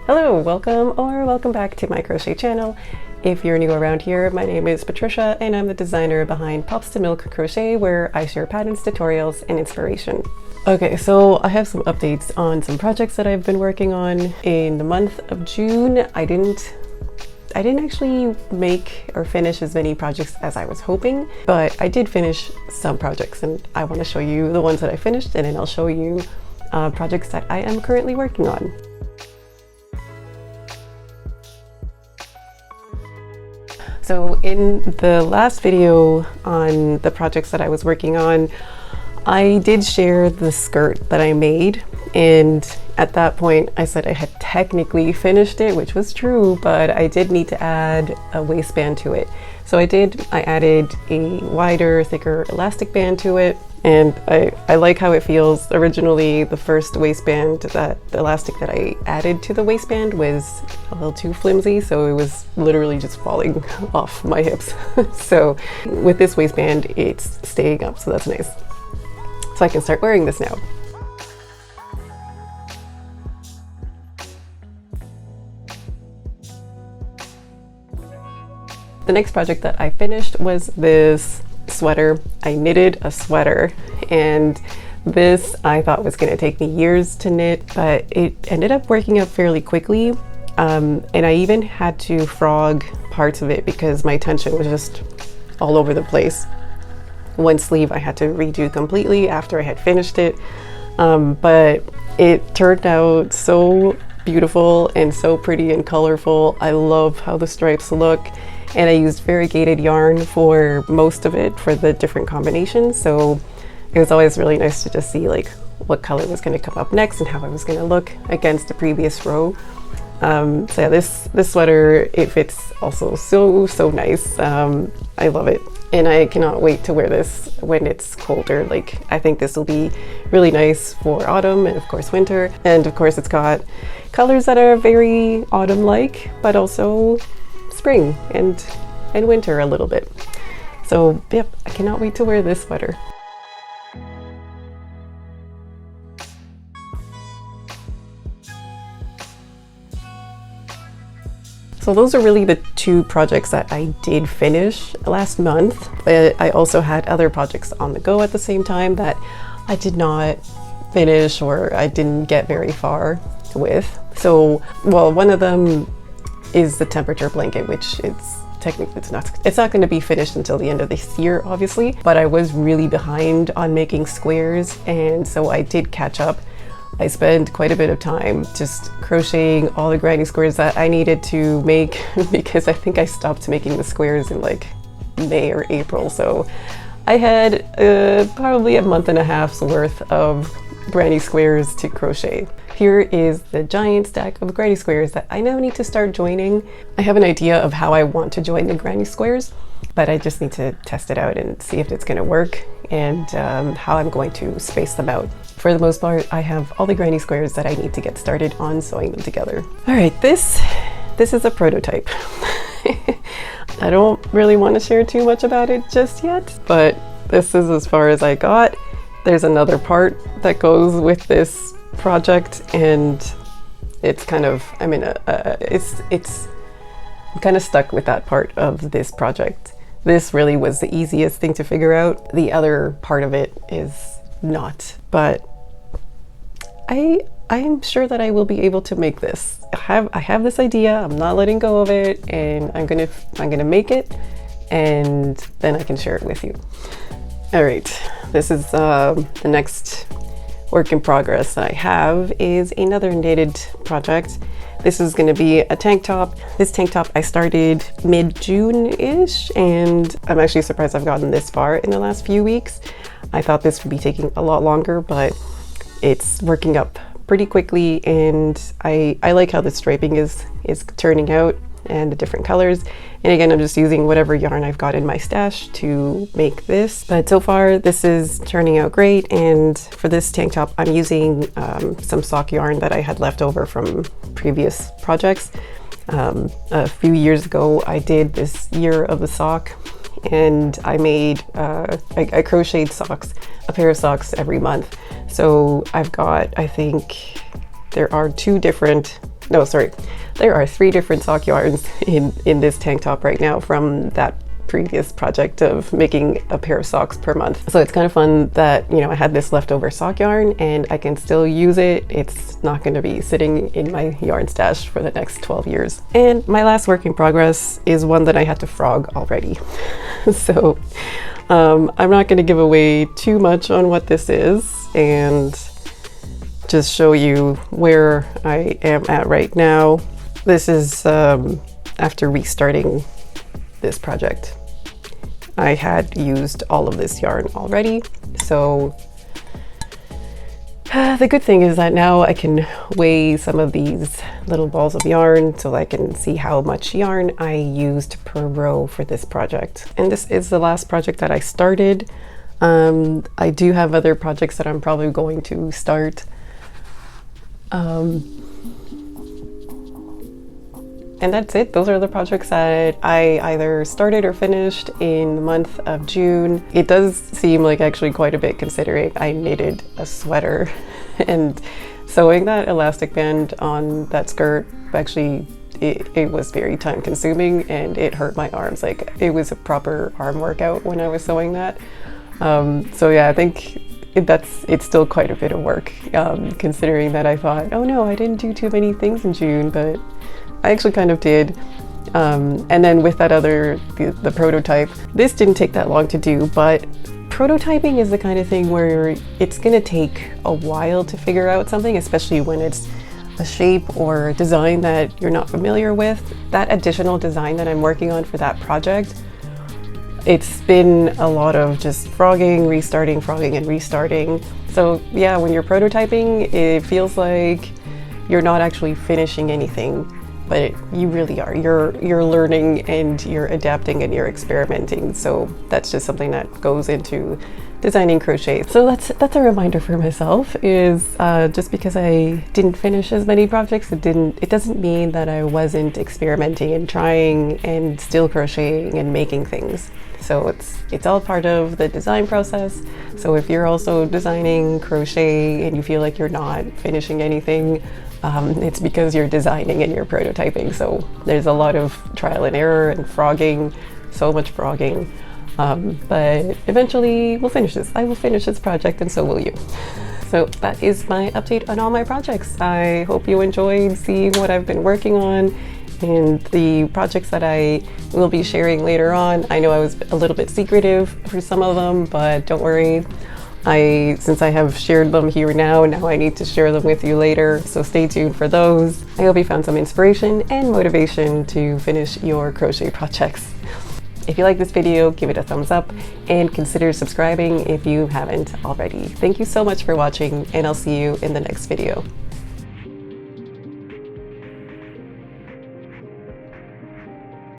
Hello, welcome back to my crochet channel. If you're new around here, my name is Patricia and I'm the designer behind Pops to Milk Crochet, where I share patterns, tutorials, and inspiration. Okay, so I have some updates on some projects that I've been working on in the month of June. I didn't actually make or finish as many projects as I was hoping, but I did finish some projects and I want to show you the ones that I finished, and then I'll show you projects that I am currently working on. So in the last video on the projects that I was working on, I did share the skirt that I made, and at that point I said I had technically finished it, which was true, but I did need to add a waistband to it. So I added a wider, thicker elastic band to it, and I like how it feels. Originally, the first waistband, the elastic that I added to the waistband was a little too flimsy, so it was literally just falling off my hips. So with this waistband, it's staying up, so that's nice. So I can start wearing this now. The next project that I finished was this sweater. I knitted a sweater, and this I thought was going to take me years to knit, but it ended up working out fairly quickly. And I even had to frog parts of it because my tension was just all over the place. One sleeve I had to redo completely after I had finished it, but it turned out so beautiful and so pretty and colorful. I love how the stripes look, and I used variegated yarn for most of it for the different combinations, so it was always really nice to just see like what color was going to come up next and how I was going to look against the previous row. So yeah, this sweater, it fits also so nice. I love it, and I cannot wait to wear this when it's colder. Like, I think this will be really nice for autumn and of course winter, and of course it's got colors that are very autumn-like, but also spring and winter a little bit. So yep, I cannot wait to wear this sweater. So those are really the two projects that I did finish last month, but I also had other projects on the go at the same time that I did not finish or I didn't get very far with. So, well, one of them is the temperature blanket, which it's not going to be finished until the end of this year, obviously, but I was really behind on making squares, and so I did catch up. I spent quite a bit of time just crocheting all the granny squares that I needed to make because I think I stopped making the squares in like May or April. So I had probably a month and a half's worth of granny squares to crochet. Here is the giant stack of granny squares that I now need to start joining. I have an idea of how I want to join the granny squares, but I just need to test it out and see if it's going to work, and how I'm going to space them out. For the most part, I have all the granny squares that I need to get started on sewing them together. All right, this is a prototype. I don't really want to share too much about it just yet, but this is as far as I got. There's another part that goes with this project, and it's kind of, I'm kind of stuck with that part of this project. This really was the easiest thing to figure out. The other part of it is not, but I am sure that I will be able to make this. I have this idea. I'm not letting go of it, and I'm gonna make it, and then I can share it with you. All right, this is the next work in progress that I have is another knitted project. This is going to be a tank top. This tank top I started mid-June-ish, and I'm actually surprised I've gotten this far in the last few weeks. I thought this would be taking a lot longer, but it's working up pretty quickly, and I like how the striping is turning out and the different colors. And again, I'm just using whatever yarn I've got in my stash to make this, but so far this is turning out great. And for this tank top, I'm using some sock yarn that I had left over from previous projects. A few years ago I did this year of the sock, and I made I crocheted socks, a pair of socks every month. So I've got, I think there are 2 different no, sorry, there are 3 different sock yarns in this tank top right now from that previous project of making a pair of socks per month. So it's kind of fun that, you know, I had this leftover sock yarn and I can still use it. It's not going to be sitting in my yarn stash for the next 12 years. And my last work in progress is one that I had to frog already. So I'm not going to give away too much on what this is and just show you where I am at right now. This is after restarting this project. I had used all of this yarn already, so the good thing is that now I can weigh some of these little balls of yarn so I can see how much yarn I used per row for this project. And this is the last project that I started. I do have other projects that I'm probably going to start. And that's it. Those are the projects that I either started or finished in the month of June. It does seem like actually quite a bit considering I knitted a sweater and sewing that elastic band on that skirt. Actually, it was very time consuming and it hurt my arms. Like, it was a proper arm workout when I was sewing that. So yeah, I think it's still quite a bit of work, considering that I thought, oh no, I didn't do too many things in June, but I actually kind of did. And then with that other, the prototype, this didn't take that long to do, but prototyping is the kind of thing where it's gonna take a while to figure out something, especially when it's a shape or a design that you're not familiar with. That additional design that I'm working on for that project, it's been a lot of just frogging, restarting, frogging and restarting. So yeah, when you're prototyping, it feels like you're not actually finishing anything, but you really are. You're learning and you're adapting and you're experimenting. So that's just something that goes into designing crochet. So that's a reminder for myself, is just because I didn't finish as many projects, it doesn't mean that I wasn't experimenting and trying and still crocheting and making things. So it's all part of the design process. So if you're also designing crochet and you feel like you're not finishing anything, it's because you're designing and you're prototyping. So there's a lot of trial and error and frogging, so much frogging. But eventually we'll finish this. I will finish this project and so will you. So that is my update on all my projects. I hope you enjoyed seeing what I've been working on and the projects that I will be sharing later on. I know I was a little bit secretive for some of them, but don't worry. Since I have shared them here now I need to share them with you later, so stay tuned for those. I hope you found some inspiration and motivation to finish your crochet projects. If you like this video, give it a thumbs up and consider subscribing if you haven't already. Thank you so much for watching, and I'll see you in the next video.